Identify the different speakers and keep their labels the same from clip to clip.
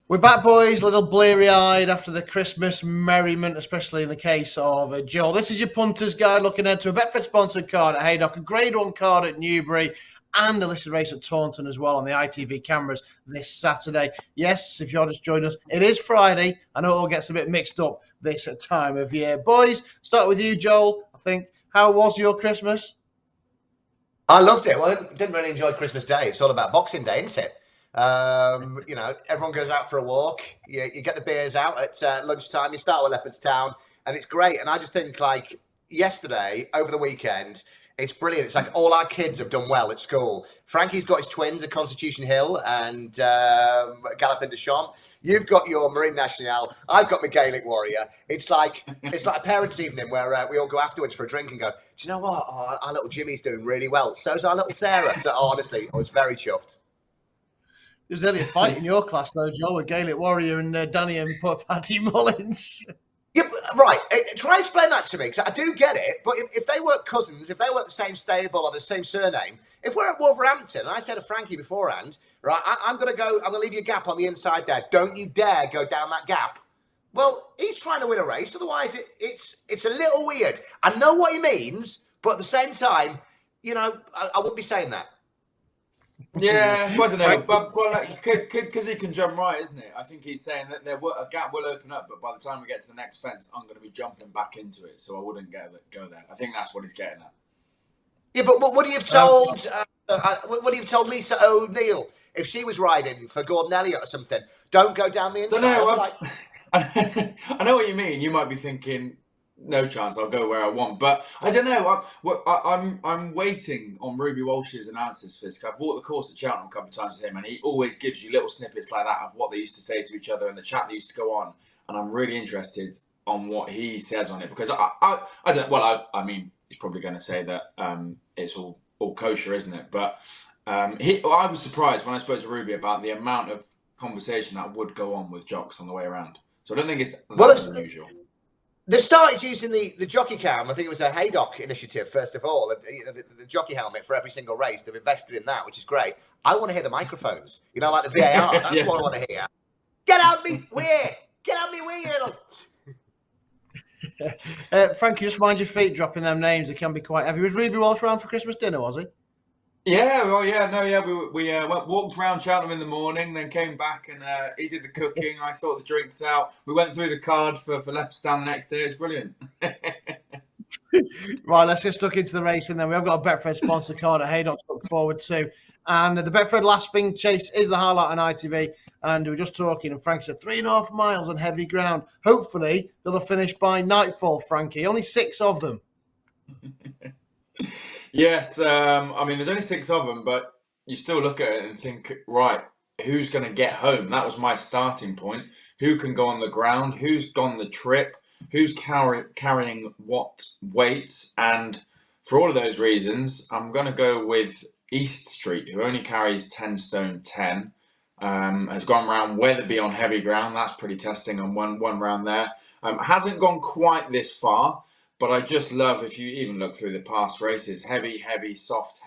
Speaker 1: We're back, boys, a little bleary-eyed after the Christmas merriment, especially in the case of Joel. This is your Punters Guide, looking ahead to a Betfred-sponsored card at Haydock, a Grade 1 card at Newbury, and a listed race at Taunton as well on the ITV cameras this Saturday. Yes, if you're just joining us, it is Friday. I know it all gets a bit mixed up this time of year. Boys, start with you, Joel, I think. How was your Christmas?
Speaker 2: I loved it. Well, I didn't really enjoy Christmas Day. It's all about Boxing Day, isn't it? Everyone goes out for a walk. You get the beers out at lunchtime. You start with Leopardstown, and it's great. And I just think, like, yesterday, over the weekend, it's brilliant. It's like all our kids have done well at school. Frankie's got his twins at Constitution Hill and Galloping de Champs. You've got your Marine Nationale. I've got my Gaelic Warrior. It's like a parents' evening where we all go afterwards for a drink and go, do you know what? Oh, our little Jimmy's doing really well. So's our little Sarah. So honestly, I was very chuffed.
Speaker 1: There was only a fight in your class, though, Joel, with Gaelic Warrior and Danny and Paddy Mullins.
Speaker 2: Yeah, right. Try and explain that to me, because I do get it. But if they weren't cousins, if they weren't the same stable or the same surname, if we're at Wolverhampton, and I said to Frankie beforehand, right, I'm going to leave you a gap on the inside there. Don't you dare go down that gap. Well, he's trying to win a race. Otherwise, it's a little weird. I know what he means, but at the same time, I wouldn't be saying that.
Speaker 3: Yeah, I don't know, because he can jump right, isn't it? I think he's saying that a gap will open up, but by the time we get to the next fence, I'm going to be jumping back into it, so I wouldn't go there. I think that's what he's getting at.
Speaker 2: Yeah, but what do you have told? What do you have told Lisa O'Neill if she was riding for Gordon Elliott or something? Don't go down the inside.
Speaker 3: I know what you mean. You might be thinking, no chance, I'll go where I want. But I don't know. I'm waiting on Ruby Walsh's analysis for this. I've walked the course at Cheltenham a couple of times with him, and he always gives you little snippets like that of what they used to say to each other and the chat that used to go on. And I'm really interested on what he says on it, because I don't. Well, I mean, he's probably going to say that it's all kosher, isn't it? But I was surprised when I spoke to Ruby about the amount of conversation that would go on with jocks on the way around. So I don't think it's unusual.
Speaker 2: They started using the jockey cam. I think it was a Haydock initiative, first of all. The jockey helmet for every single race. They've invested in that, which is great. I want to hear the microphones. Like the VAR. That's what I want to hear. Get out me way! Get out me way,
Speaker 1: Frankie, just mind your feet dropping them names. It can be quite heavy. Was Ruby Walsh around for Christmas dinner, was he?
Speaker 3: Yeah, we walked around Cheltenham in the morning, then came back and he did the cooking. I sorted the drinks out. We went through the card for Leopardstown the next day. It's brilliant.
Speaker 1: Right, let's get stuck into the racing then. We have got a Betfred sponsor card at Haydock to look forward to. And the Betfred Last Thing Chase is the highlight on ITV. And we were just talking, and Frankie said 3.5 miles on heavy ground. Hopefully, they'll have finished by nightfall, Frankie. Only 6 of them.
Speaker 3: Yes, I mean, there's only 6 of them, but you still look at it and think, right, who's going to get home? That was my starting point. Who can go on the ground? Who's gone the trip? Who's carrying what weights? And for all of those reasons, I'm going to go with East Street, who only carries 10 stone 10. Has gone round Weatherby on heavy ground. That's pretty testing on one round there. Hasn't gone quite this far. But I just love, if you even look through the past races, heavy, soft,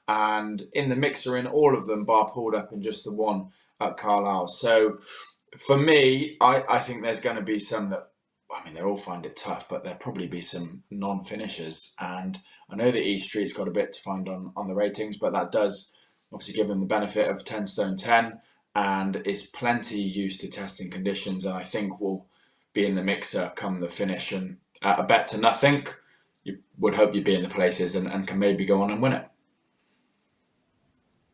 Speaker 3: and in the mixer in all of them, bar pulled up in just the one at Carlisle. So for me, I think there's going to be some that, I mean, they all find it tough, but there'll probably be some non-finishers. And I know that East Street's got a bit to find on the ratings, but that does obviously give them the benefit of 10 stone 10 and is plenty used to testing conditions. And I think will be in the mixer come the finish. And a bet to nothing, you would hope you'd be in the places and can maybe go on and win it.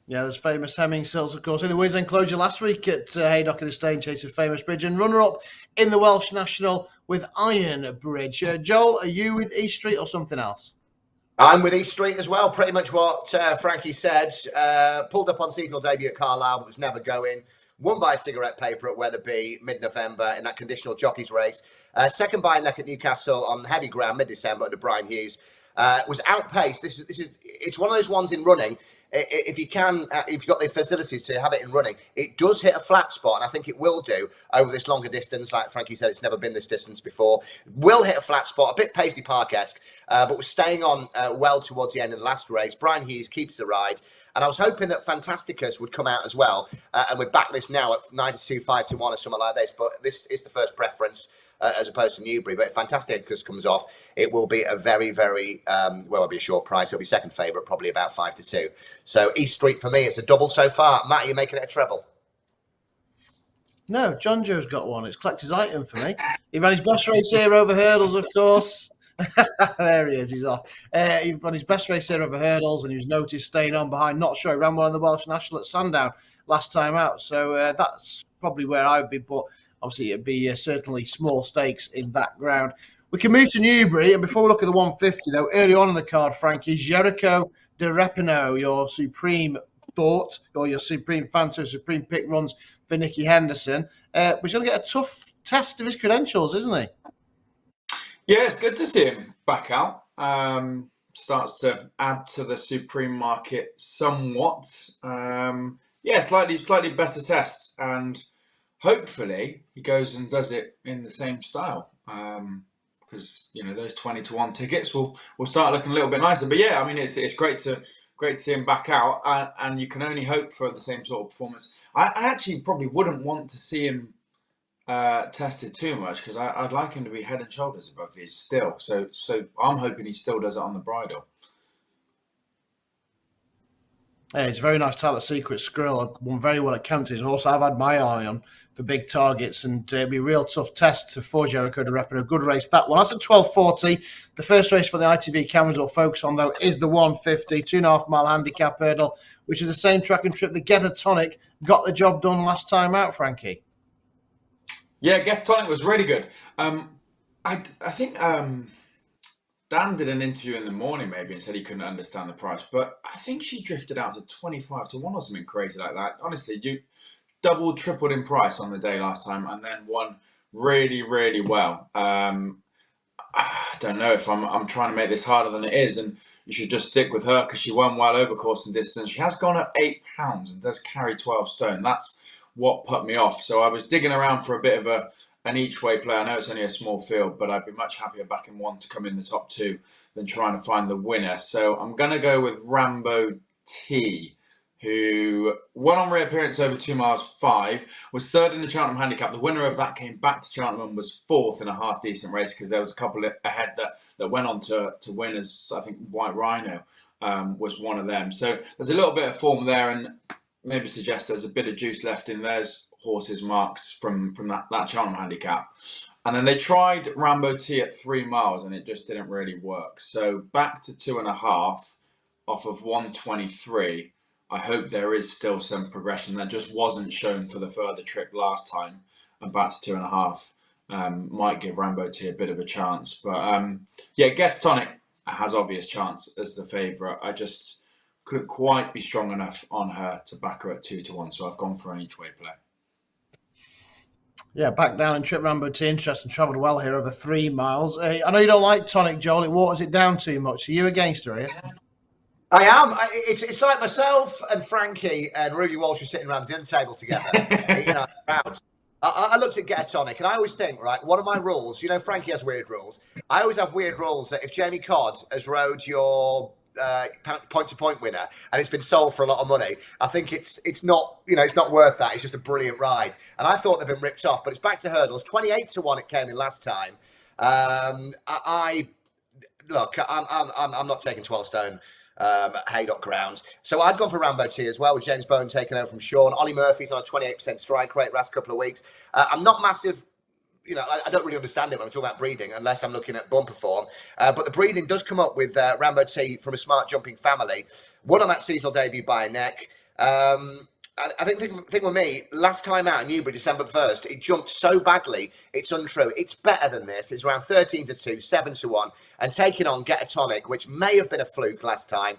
Speaker 1: Yeah, there's famous Hemming Sills, of course. In the Wiz enclosure last week at Haydock in a staying chase of Famous Bridge, and runner-up in the Welsh National with Iron Bridge. Joel, are you with East Street or something else?
Speaker 2: I'm with East Street as well. Pretty much what Frankie said. Pulled up on seasonal debut at Carlisle, but was never going. Won by a cigarette paper at Weatherby mid-November in that conditional jockeys race. Second by a neck at Newcastle on heavy ground mid-December under Brian Hughes. Was outpaced. It's one of those ones in running. if you can, if you've got the facilities to have it in running, it does hit a flat spot, and I think it will do over this longer distance. Like Frankie said, it's never been this distance before. Will hit a flat spot, a bit Paisley Park-esque, but we're staying on well towards the end of the last race. Brian Hughes keeps the ride, and I was hoping that Fantasticus would come out as well, and we're back this now at 92, 5 to 1 or something like this, but this is the first preference. As opposed to Newbury, but if Fantasticus comes off, it will be a very, very well. It'll be a short price. It'll be second favourite, probably about 5 to 2. So East Street for me, it's a double so far. Matt, are you making it a treble?
Speaker 1: No, John Joe's got one. It's collector's item for me. He ran his best race here over hurdles, of course. There he is. He's off. He ran his best race here over hurdles, and he was noticed staying on behind. Not sure he ran one on the Welsh National at Sandown last time out. So that's probably where I would be, but. Obviously, it'd be certainly small stakes in that ground. We can move to Newbury, and before we look at the 150, though, early on in the card, Frankie, Jericho de Repino, your supreme thought, or your supreme fancy, supreme pick runs for Nicky Henderson. But he's going to get a tough test of his credentials, isn't he?
Speaker 3: Yeah, it's good to see him back out. Starts to add to the supreme market somewhat. Slightly better tests, and hopefully he goes and does it in the same style, because those 20 to 1 tickets will start looking a little bit nicer. But yeah, I mean it's great to see him back out, and you can only hope for the same sort of performance. I actually probably wouldn't want to see him tested too much, because I'd like him to be head and shoulders above these still. So I'm hoping he still does it on the bridle.
Speaker 1: Yeah, it's a very nice type of secret squirrel. I've won very well at Counties. Also, I've had my eye on for big targets, and it'll be a real tough test for Jericho de Repino. A good race, that one. That's at 12:40. The first race for the ITV cameras will focus on, though, is the 150, 2.5 mile handicap hurdle, which is the same track and trip. The Get a Tonic got the job done last time out, Frankie.
Speaker 3: Yeah, Get a Tonic was really good. I think Dan did an interview in the morning maybe and said he couldn't understand the price, but I think she drifted out to 25 to 1 or something crazy like that. Honestly, you doubled, tripled in price on the day last time, and then won really, really well. I don't know if I'm trying to make this harder than it is, and you should just stick with her because she won well over course and distance. She has gone up 8 pounds and does carry 12 stone. That's what put me off. So I was digging around for a bit of an each-way play. I know it's only a small field, but I'd be much happier backing one to come in the top 2 than trying to find the winner. So I'm going to go with Rambo T, who won on reappearance over 2 miles 5, was third in the Cheltenham Handicap. The winner of that came back to Cheltenham and was fourth in a half-decent race, because there was a couple ahead that went on to win, as I think White Rhino was one of them. So there's a little bit of form there, and maybe suggest there's a bit of juice left in those horses' marks from that Cheltenham Handicap. And then they tried Rambo T at 3 miles, and it just didn't really work. So back to 2.5 off of 123. I hope there is still some progression that just wasn't shown for the further trip last time, and back to 2.5 might give Rambo T a bit of a chance. But Get a Tonic has obvious chance as the favourite. I just couldn't quite be strong enough on her to back her at 2 to 1, so I've gone for an each way play.
Speaker 1: Yeah, back down and trip Rambo T. Interesting, travelled well here over 3 miles. I know you don't like Tonic, Joel. It waters it down too much. Are you against her, are you?
Speaker 2: I am. It's like myself and Frankie and Ruby Walsh are sitting around the dinner table together. I looked at Get a Tonic, and I always think, right, one of my rules, Frankie has weird rules. I always have weird rules that if Jamie Codd has rode your point-to-point winner and it's been sold for a lot of money, I think it's not it's not worth that. It's just a brilliant ride, and I thought they've been ripped off. But it's back to hurdles. 28 to 1 it came in last time. I'm not taking 12 stone at Haydock grounds, so I'd gone for Rambo T as well, with James Bowen taking over from Sean. Ollie Murphy's on a 28% strike rate last couple of weeks. I'm not massive. I don't really understand it when I'm talking about breeding, unless I'm looking at bumper form. But the breeding does come up with Rambo T from a smart jumping family. Won on that seasonal debut by a neck. I think with me, last time out in Newbury, December 1st, it jumped so badly, it's untrue. It's better than this. It's around 13 to 2, 7 to 1, and taking on Get a Tonic, which may have been a fluke last time,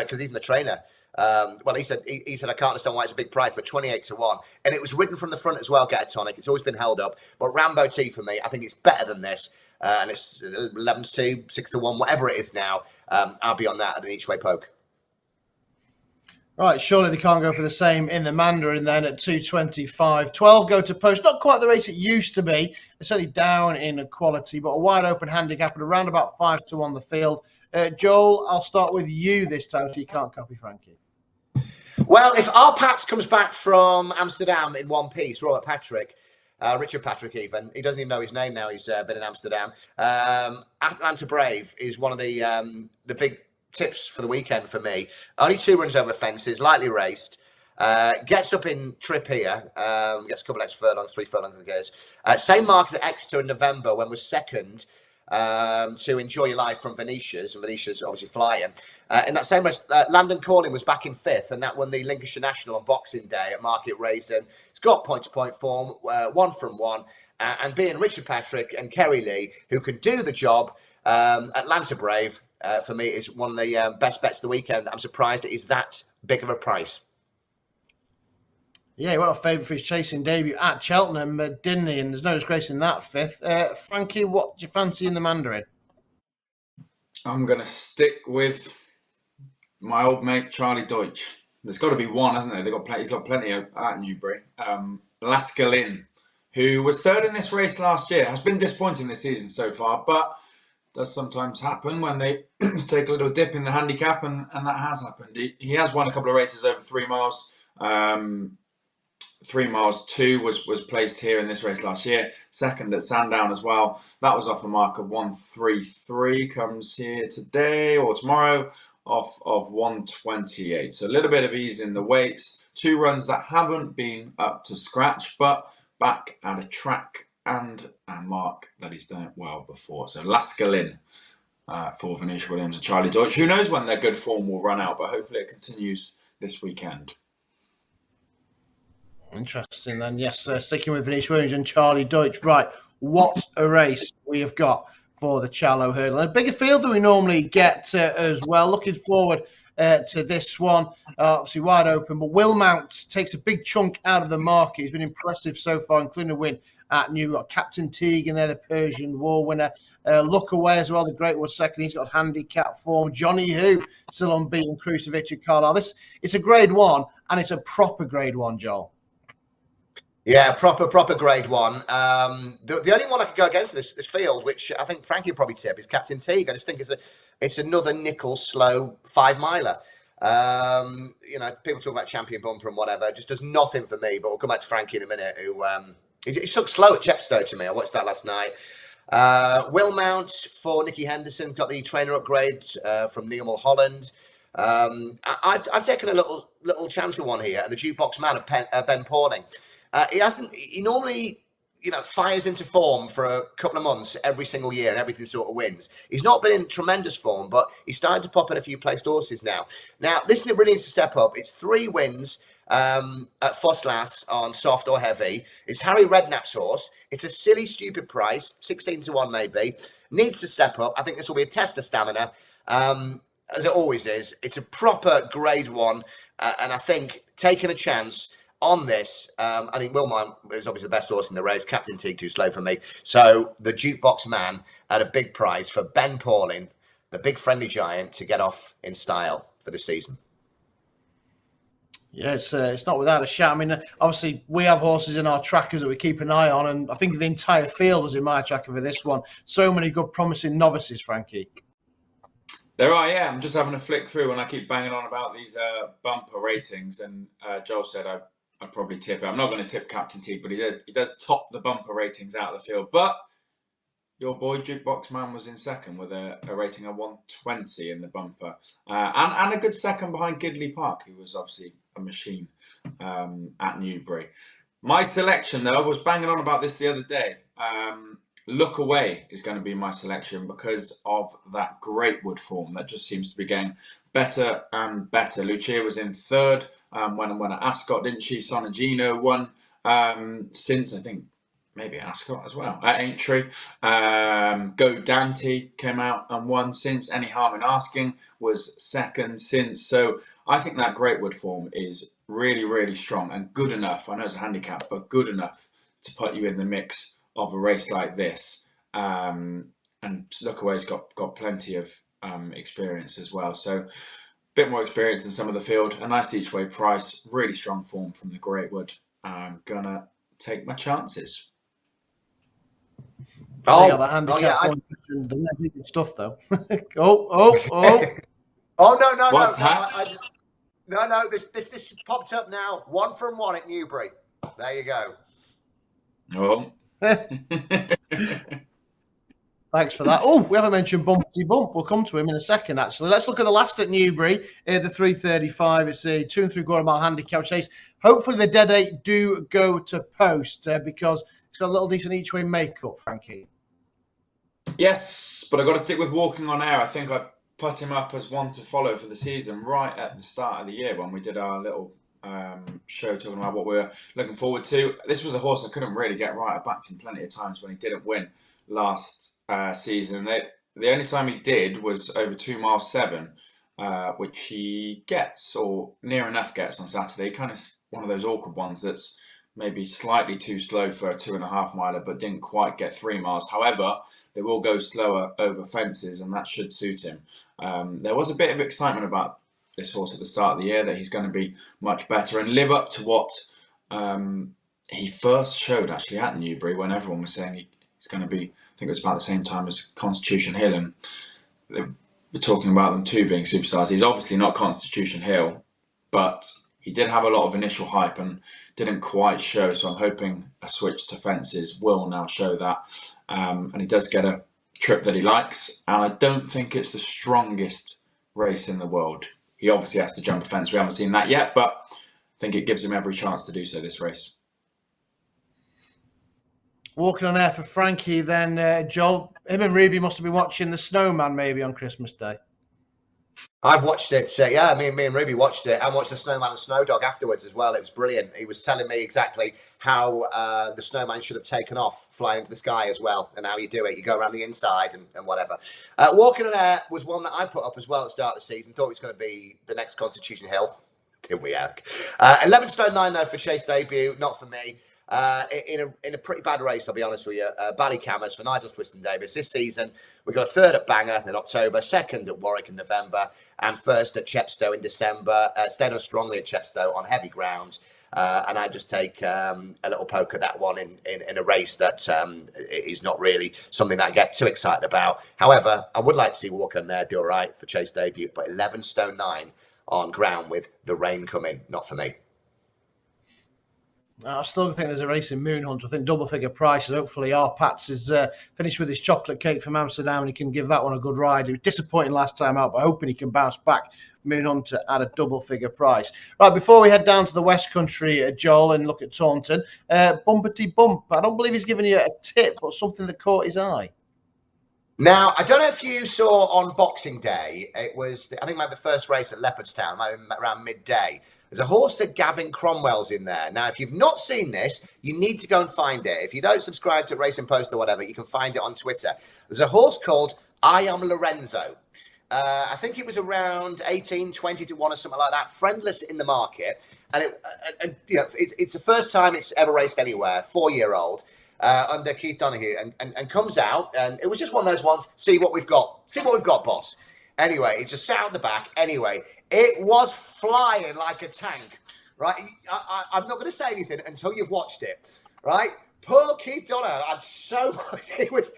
Speaker 2: because even the trainer, he said I can't understand why it's a big price, but 28 to 1, and it was ridden from the front as well. Get a Tonic. It's always been held up, but Rambo T for me, I think it's better than this, and it's 11 to 2, 6 to 1, whatever it is now. I'll be on that at an each way poke.
Speaker 1: Right, surely they can't go for the same in the Mandarin then at 225. 12 go to post. Not quite the race it used to be. It's certainly down in quality, but a wide open handicap at around about 5-1 the field. Joel, I'll start with you this time so you can't copy Frankie.
Speaker 2: Well, if our Pats comes back from Amsterdam in one piece, Robert Patrick, Richard Patrick even, he doesn't even know his name now, he's been in Amsterdam. Atlanta Brave is one of the big tips for the weekend for me. Only 2 runs over fences, lightly raced. Gets up in trip here, gets a couple extra furlongs, 3 furlongs I guess. Same mark as Exeter in November when was second to Enjoy Your Life from Venetia's, and Venetia's obviously flying. In that same race, Landon Corning was back in 5th, and that won the Lincolnshire National on Boxing Day at Market Racing. It's got point-to-point form, 1 from 1, and being Richard Patrick and Kerry Lee, who can do the job, Atlanta Brave, for me, is one of the best bets of the weekend. I'm surprised it is that big of a price.
Speaker 1: Yeah, he went off favourite for his chasing debut at Cheltenham, didn't he? And there's no disgrace in that 5th. Frankie, what do you fancy in the Mandarin?
Speaker 3: I'm going to stick with my old mate Charlie Deutsch. There's got to be one, hasn't there? He's got plenty at Newbury. Lascalin, who was 3rd in this race last year, has been disappointing this season so far, but does sometimes happen when they take a little dip in the handicap, and that has happened. He has won a couple of races over 3 miles. 3 miles 2 was placed here in this race last year. 2nd at Sandown as well. That was off a mark of 133. Comes here today or tomorrow off of 128. So a little bit of ease in the weights. 2 runs that haven't been up to scratch, but back at a track and a mark that he's done it well before. So Lascalin for Venetia Williams and Charlie Deutsch. Who knows when their good form will run out, but hopefully it continues this weekend.
Speaker 1: Interesting then. Yes, sticking with Venetia Williams and Charlie Deutsch. Right, what a race we have got for the Challow Hurdle. A bigger field than we normally get as well. Looking forward to this one. Obviously wide open, but Will Mount takes a big chunk out of the market. He's been impressive so far, including a win at Newbury. Captain Teague in there, the Persian War winner. Look Away as well, the Great Wood second. He's got handicap form. Johnny Who, still unbeaten. Crucifix at Carlisle. It's a grade 1, and it's a proper grade 1, Joel.
Speaker 2: Yeah, proper grade 1. The only one I could go against this field, which I think Frankie would probably tip, is Captain Teague. I just think it's another nickel slow 5 miler. People talk about champion bumper and whatever. It just does nothing for me. But we'll come back to Frankie in a minute. Who he looked slow at Chepstow to me. I watched that last night. Will Mount for Nicky Henderson got the trainer upgrade from Neil Mulholland. I've taken a little chance with one here, and the jukebox man of Ben Pauling. He normally, fires into form for a couple of months every single year and everything sort of wins. He's not been in tremendous form, but he's starting to pop in a few placed horses now. Now, this really needs to step up. It's 3 wins at Fosslas on soft or heavy. It's Harry Redknapp's horse. It's a silly, stupid price, 16-1 maybe. Needs to step up. I think this will be a test of stamina, as it always is. It's a proper grade 1, and I think taking a chance on this, I think Wilmot is obviously the best horse in the race. Captain Teague too slow for me. So the jukebox man at a big price for Ben Pauling, the big friendly giant, to get off in style for the season.
Speaker 1: Yeah, it's not without a shout. I mean, obviously we have horses in our trackers that we keep an eye on, and I think the entire field is in my tracker for this one. So many good, promising novices, Frankie.
Speaker 3: There are, yeah. I'm just having a flick through, and I keep banging on about these bumper ratings. And Joel said I'd probably tip it. I'm not going to tip Captain Teague, but he does top the bumper ratings out of the field. But your boy Jukebox Man was in second with a rating of 120 in the bumper, and a good second behind Gidley Park, who was obviously a machine at Newbury. My selection, though, I was banging on about this the other day. Look Away is going to be my selection because of that Great Wood form that just seems to be getting better and better. Lucia was in 3rd. When at Ascot, didn't she? Sonagino won since, I think, maybe Ascot as well. At Aintree. Go Dante came out and won since. Any Harm in Asking was 2nd since. So I think that Great Wood form is really, really strong and good enough. I know it's a handicap, but good enough to put you in the mix of a race like this. And Look Away's got plenty of experience as well. So bit more experience in some of the field. A nice each way price, really strong form from the Greatwood. I'm gonna take my chances.
Speaker 1: They got the
Speaker 2: Oh
Speaker 1: handicap
Speaker 2: yeah.
Speaker 1: the stuff though. oh.
Speaker 2: Oh no.
Speaker 3: What's that?
Speaker 2: No. This popped up now. 1 from 1 at Newbury. There you go.
Speaker 3: Oh.
Speaker 1: Thanks for that. Oh, we haven't mentioned Bumpty Bump. We'll come to him in a second, actually. Let's look at the last at Newbury, the 335. It's a 2 3/4 mile handicap chase. Hopefully the dead 8 do go to post because it's got a little decent each way makeup, Frankie.
Speaker 3: Yes, but I've got to stick with Walking on Air. I think I put him up as one to follow for the season right at the start of the year when we did our little show talking about what we were looking forward to. This was a horse I couldn't really get right. I backed him plenty of times when he didn't win last season. The only time he did was over 2 miles 7, which he gets or near enough gets on Saturday. Kind of one of those awkward ones that's maybe slightly too slow for a 2.5 miler, but didn't quite get 3 miles. However, they will go slower over fences, and that should suit him. There was a bit of excitement about this horse at the start of the year that he's going to be much better and live up to what he first showed actually at Newbury when everyone was saying he's going to be. I think it was about the same time as Constitution Hill, and they were talking about them two being superstars. He's obviously not Constitution Hill, but he did have a lot of initial hype and didn't quite show. So I'm hoping a switch to fences will now show that. And he does get a trip that he likes. And I don't think it's the strongest race in the world. He obviously has to jump a fence. We haven't seen that yet, but I think it gives him every chance to do so this race.
Speaker 1: Walking on Air for Frankie, then Joel. Him and Ruby must have been watching The Snowman maybe on Christmas Day.
Speaker 2: I've watched it. Me and Ruby watched it and watched the Snowman and Snowdog afterwards as well. It was brilliant. He was telling me exactly how the Snowman should have taken off, flying into the sky as well, and how you do it. You go around the inside and whatever. Walking on Air was one that I put up as well at the start of the season. Thought it was going to be the next Constitution Hill. Did we, Eric? 11 stone 9 though for Chase debut. Not for me. In a pretty bad race, I'll be honest with you. Ballycammers for Nigel Twiston Davis this season. We got a 3rd at Bangor in October, 2nd at Warwick in November, and 1st at Chepstow in December. Stayed on strongly at Chepstow on heavy ground, and I just take a little poke at that one in a race that is not really something that I get too excited about. However, I would like to see Walker on There do all right for Chase debut, but 11 stone 9 on ground with the rain coming, not for me.
Speaker 1: I still think there's a race in Moonhunt. I think double figure prices. Hopefully, our Pats is finished with his chocolate cake from Amsterdam and he can give that one a good ride. He was disappointing last time out, but hoping he can bounce back. Moonhunt at a double figure price. Right, before we head down to the West Country, Joel, and look at Taunton, Bumpety Bump. I don't believe he's given you a tip, but something that caught his eye.
Speaker 2: Now, I don't know if you saw on Boxing Day, it was, I think, maybe the first race at Leopardstown, around midday. There's a horse that Gavin Cromwell's in there. Now, if you've not seen this, you need to go and find it. If you don't subscribe to Racing Post or whatever, you can find it on Twitter. There's a horse called I Am Lorenzo. I think it was around 18, 20 to 1 or something like that. Friendless in the market. And it's the first time it's ever raced anywhere, 4-year-old. Under Keith Donoghue and comes out, and it was just one of those ones. See what we've got, boss. Anyway, it just sat out the back. Anyway, it was flying like a tank, right? I'm not going to say anything until you've watched it, right? Poor Keith Donoghue, I'm so much. He was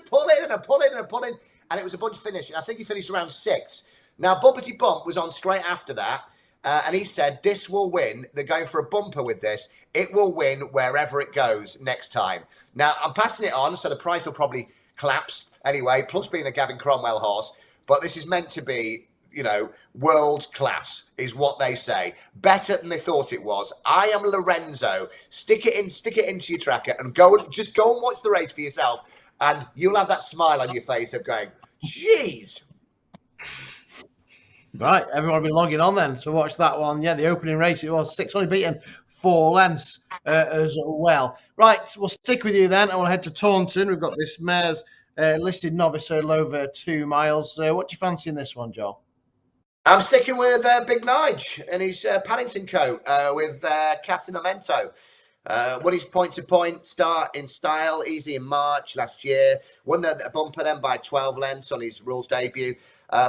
Speaker 2: pulling and pulling, and it was a bunch finish. I think he finished around 6th. Now, Bumpety Bump was on straight after that. And he said, this will win. They're going for a bumper with this. It will win wherever it goes next time. Now, I'm passing it on, so the price will probably collapse anyway, plus being a Gavin Cromwell horse. But this is meant to be, world class, is what they say. Better than they thought it was. I Am Lorenzo. Stick it into your tracker and go and watch the race for yourself. And you'll have that smile on your face of going, geez.
Speaker 1: Right, everyone will be logging on then to watch that one. Yeah, the opening race, it was 6, only beaten 4 lengths as well. Right, we'll stick with you then. I want to head to Taunton. We've got this mare's listed novice hurdle over 2 miles. What do you fancy in this one, Joel?
Speaker 2: I'm sticking with Big Nige and his Paddington coat with Casinamento. Won his point-to-point start in style, easy in March last year. Won the bumper then by 12 lengths on his rules debut.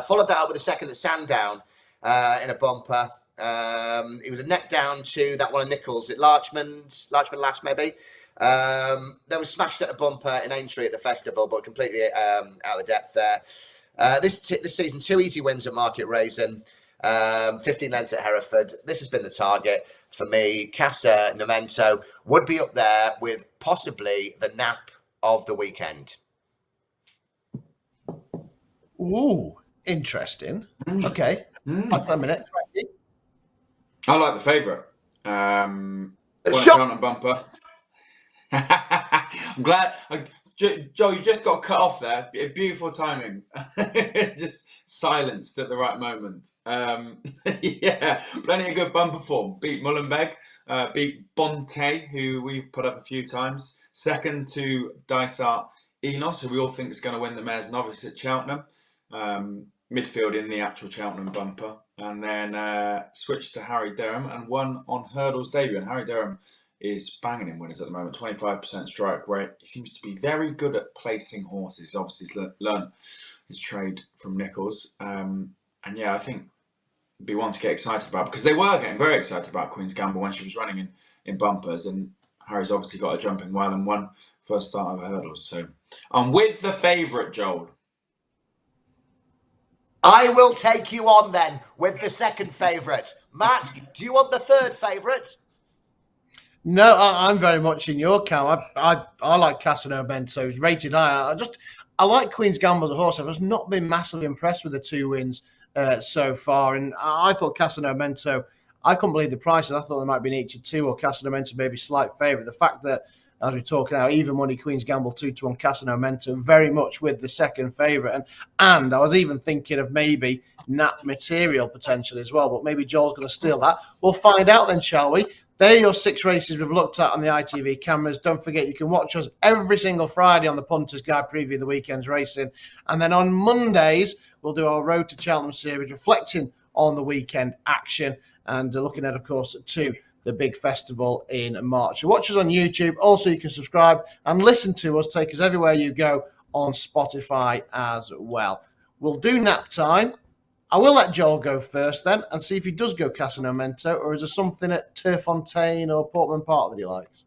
Speaker 2: Followed that up with a 2nd at Sandown. in a bumper. It was a neck down to that one of Nichols at Larchman last maybe. They were smashed at a bumper in Aintree at the festival, but completely out of depth there. This season, 2 easy wins at Market Raisin, 15 lengths at Hereford. This has been the target for me. Casa Nomento would be up there with possibly the nap of the weekend.
Speaker 1: Ooh, interesting. Okay. That's a minute. Frankie?
Speaker 3: I like the favourite. Cheltenham bumper. I'm glad. Joe, you just got cut off there. Beautiful timing. Just silenced at the right moment. Yeah, plenty of good bumper form. Beat Mullenbeg, beat Bonte, who we've put up a few times. Second to Dysart Enos, who we all think is going to win the Mayor's Novice at Cheltenham. Midfield in the actual Cheltenham bumper. And then switched to Harry Durham and won on Hurdle's debut. And Harry Durham is banging in winners at the moment, 25% strike rate. He seems to be very good at placing horses. Obviously, he's learned his trade from Nichols. And yeah, I think it'd be one to get excited about, because they were getting very excited about Queen's Gamble when she was running in bumpers. And Harry's obviously got her jumping well and won first start over hurdles. So I'm with the favourite, Joel.
Speaker 2: I will take you on then with the second favourite. Matt, do you want the third favourite?
Speaker 1: No, I'm very much in your camp. I like Casa Nomento. He's rated high. I like Queen's Gamble as a horse. I've just not been massively impressed with the 2 wins so far. And I thought Casa Nomento, I couldn't believe the prices. I thought there might be an each of 2 or Casa Nomento maybe slight favourite. The fact that, as we're talking now, even money Queen's Gamble 2-1 Casa Nomento, very much with the second favourite. And I was even thinking of maybe Nap Material potentially as well, but maybe Joel's going to steal that. We'll find out then, shall we? There are your 6 races we've looked at on the ITV cameras. Don't forget, you can watch us every single Friday on the Punters Guide preview of the weekend's racing. And then on Mondays, we'll do our Road to Cheltenham series, reflecting on the weekend action and looking at, of course, to the big festival in March. So watch us on YouTube. Also, you can subscribe and listen to us. Take us everywhere you go on Spotify as well. We'll do nap time. I will let Joel go first then and see if he does go Casa Nomento, or is there something at Turfontaine or Portman Park that he likes?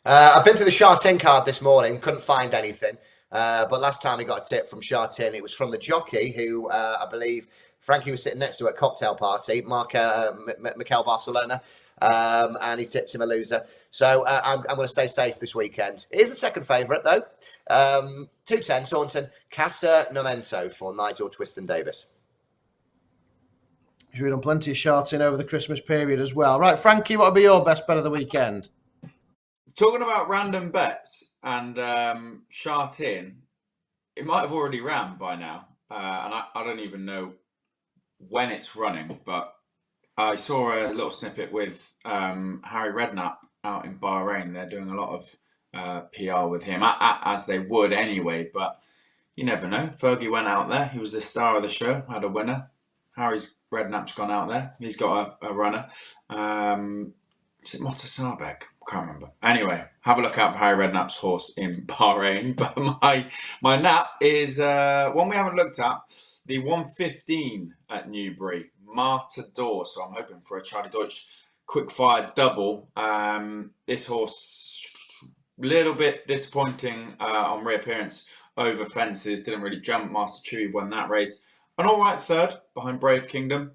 Speaker 2: I've been through the Chartin card this morning, couldn't find anything. But last time we got a tip from Chartin, it was from the jockey who I believe Frankie was sitting next to at a cocktail party, Mikel Barcelona, and he tipped him a loser. So I'm going to stay safe this weekend. It is the second favourite, though. 210 Taunton, Casa Nomento for Nigel Twiston-Davis.
Speaker 1: We've done plenty of Chartin over the Christmas period as well. Right, Frankie, what would be your best bet of the weekend?
Speaker 3: Talking about random bets and Chartin, it might have already ran by now. And I don't even know when it's running, but I saw a little snippet with Harry Redknapp out in Bahrain. They're doing a lot of PR with him, as they would anyway, but you never know. Fergie went out there. He was the star of the show, had a winner. Harry's Redknapp's gone out there. He's got a runner. Is it Motasabek? Can't remember. Anyway, have a look out for Harry Redknapp's horse in Bahrain. But my nap is one we haven't looked at. The 115 at Newbury, Matador. So I'm hoping for a Charlie Deutsch quick-fire double. This horse, a little bit disappointing on reappearance over fences. Didn't really jump. Master Chewy won that race. An all right third behind Brave Kingdom,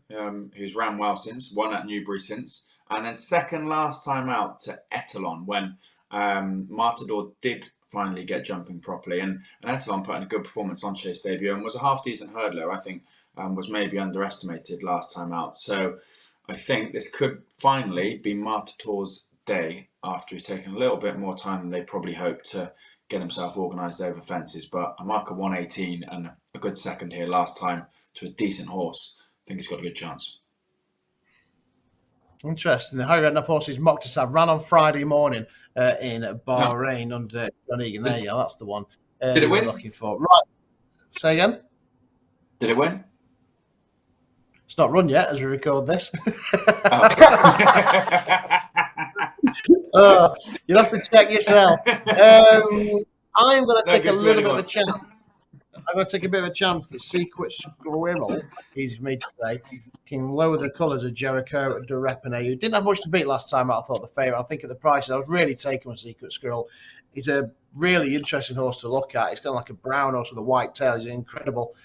Speaker 3: who's ran well since, won at Newbury since. And then second last time out to Etalon when Matador did finally get jumping properly. And Etalon put in a good performance on Chase debut and was a half-decent hurdler, I think, was maybe underestimated last time out. So I think this could finally be Matador's day after he's taken a little bit more time than they probably hoped to get himself organised over fences. But a mark of 118 and a good second here last time to a decent horse. I think he's got a good chance.
Speaker 1: Interesting. The Harry Redknapp horse is Mokhtasar, ran on Friday morning in Bahrain under John Egan. There you go, that's the one
Speaker 3: Did it win?
Speaker 1: looking for. Right. Say again?
Speaker 3: Did it win?
Speaker 1: It's not run yet as we record this. You'll have to check yourself. I'm going to take a little bit of a chance. I'm going to take a bit of a chance that Secret Squirrel, easy for me to say, can lower the colours of Jericho de Repene, who didn't have much to beat last time out. I thought the favourite. I think at the prices, I was really taken with Secret Squirrel. He's a really interesting horse to look at. He's kind of like a brown horse with a white tail. He's an incredible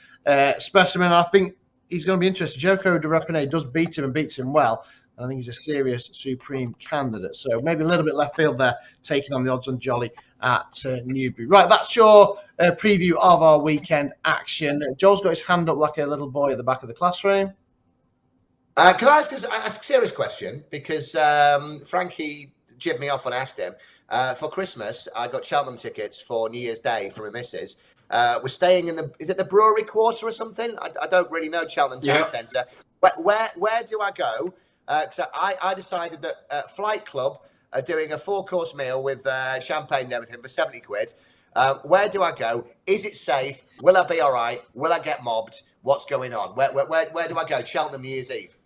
Speaker 1: specimen. I think he's going to be interesting. Jericho de Repene does beat him and beats him well. And I think he's a serious supreme candidate. So maybe a little bit left field there, taking on the odds on Jolly at Newbury. Right, that's your preview of our weekend action. Joel's got his hand up like a little boy at the back of the classroom.
Speaker 2: Can I ask a serious question? Because Frankie jibbed me off when I asked him. For Christmas, I got Cheltenham tickets for New Year's Day for my missus. We're staying in is it the Brewery Quarter or something? I don't really know Cheltenham Town Centre. But where do I go? Because I decided that Flight Club are doing a 4-course meal with champagne and everything for 70 quid. Where do I go? Is it safe? Will I be all right? Will I get mobbed? What's going on? Where do I go? Cheltenham New Year's Eve.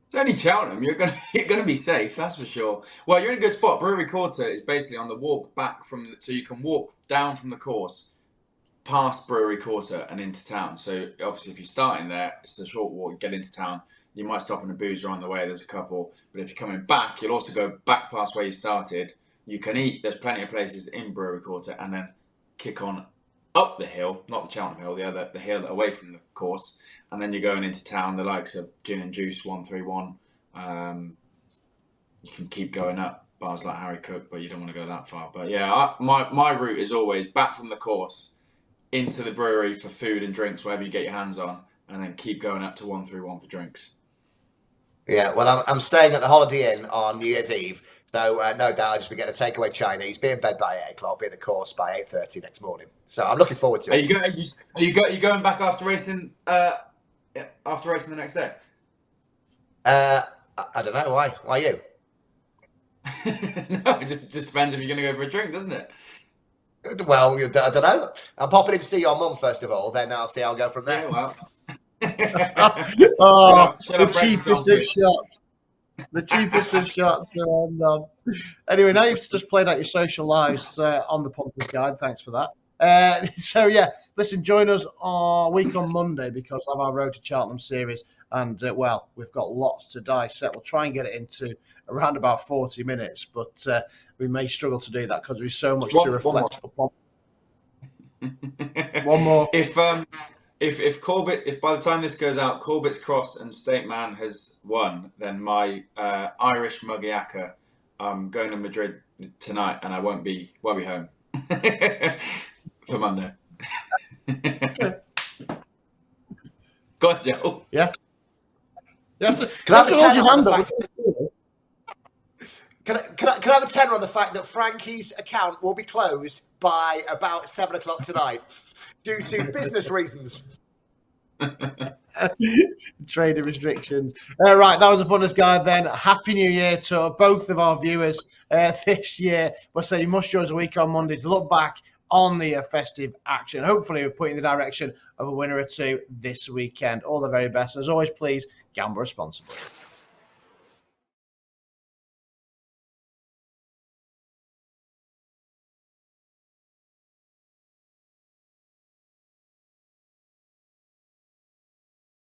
Speaker 3: It's only Cheltenham. You're gonna be safe, that's for sure. Well, you're in a good spot. Brewery Quarter is basically on the walk back so you can walk down from the course, past Brewery Quarter and into town. So obviously, if you're starting there, it's a short walk. You get into town. You might stop in a boozer on the way. There's a couple, but if you're coming back, you'll also go back past where you started. You can eat. There's plenty of places in Brewery Quarter, and then kick on up the hill, not the Cheltenham Hill, the hill away from the course, and then you're going into town. The likes of Gin and Juice 131. You can keep going up bars like Harry Cook, but you don't want to go that far. But yeah, my route is always back from the course into the brewery for food and drinks, wherever you get your hands on, and then keep going up to 131 for drinks.
Speaker 2: Yeah, well, I'm staying at the Holiday Inn on New Year's Eve, so no doubt I'll just be getting a takeaway Chinese, be in bed by 8 o'clock, be in the course by 8:30 next morning. So I'm looking forward to it.
Speaker 3: Are you going back after racing? After racing the next day?
Speaker 2: I don't know why. Why you?
Speaker 3: No, it just depends if you're going to go for a drink, doesn't it?
Speaker 2: Well, I don't know. I'm popping in to see your mum first of all, then I'll see how I'll go from there.
Speaker 3: Yeah, well.
Speaker 1: The cheapest of shots. The cheapest of shots to end on. Anyway, now you've just played out your social lives on the Punters Guide. Thanks for that. So, yeah, listen, join us a week on Monday because of our Road to Cheltenham series. And, well, we've got lots to dissect. We'll try and get it into around about 40 minutes, but we may struggle to do that because there's so much to reflect upon. One more.
Speaker 3: If Corbett, if by the time this goes out, Corbett's Cross and State Man has won, then my Irish Muggiaca, I'm going to Madrid tonight, and I won't be home for Monday. Go on, Joe.
Speaker 1: Yeah. You have to hold your hand up.
Speaker 2: Can I have a tenner on the fact that Frankie's account will be closed by about 7 o'clock tonight due to business reasons?
Speaker 1: Trading restrictions. Right, that was a Punters Guide then. Happy New Year to both of our viewers this year. We'll say you must join us a week on Monday to look back on the festive action. Hopefully, we're putting the direction of a winner or two this weekend. All the very best. As always, please gamble responsibly.